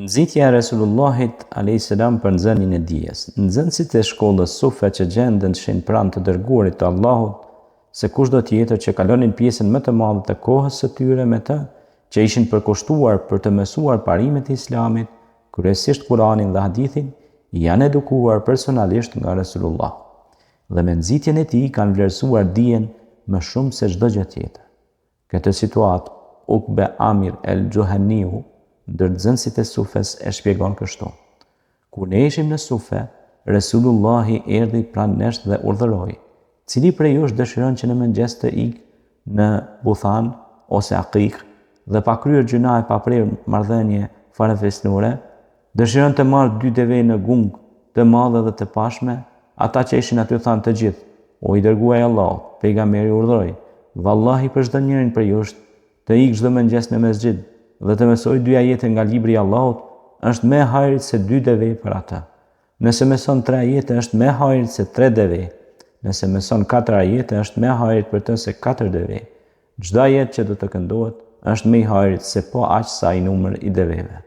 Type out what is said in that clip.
Nxitja e Resulullahit a.s. për nxënien e dijes. Nxënësit e shkollës Sufe që gjendeshin pranë të dërguarit të Allahut, se kushdo tjetër që kalonin pjesën më të madhe të kohës së tyre me të, që ishin përkushtuar për të mësuar parimet e Islamit, kryesisht Kur'anin dhe Hadithin, janë edukuar personalisht nga Resulullah. Dhe me nxitjen e tij kanë vlerësuar dijen më shumë se çdo gjë tjetër. Këtë situatë Ukbe Amir el-Gjuhaniu, ndër nxënësit e Sufes, e shpjegon kështu: Kur ne ishim në Sufe, Resulullahi erdhi pranë nesh dhe urdhëroi: Cili prej jush dëshiron që në mëngjes të ikë në Buthan ose Akik dhe pa kryer gjuna e pa prerë marrëdhënie farefisnore, dëshiron të marrë 2 deve në gung të madhe dhe të pashme? Ata që ishin aty thanë të gjithë: O i dërguari i Allahut, pejgamberi urdhëroi: Vallahi për çdo njërin prej jush të ikë çdo mëngjes në mesxhid dhe të mësoj 2 ajete nga libri i Allahut, është më e hajrit se 2 deve për atë. Nëse mëson 3 ajete, është më e hajrit se 3 deve. Nëse mëson 4 ajete, është më e hajrit për të se 4 deve. Çdo ajet që do të këndohet është më i hajrit se po aq sa i numër i deveve.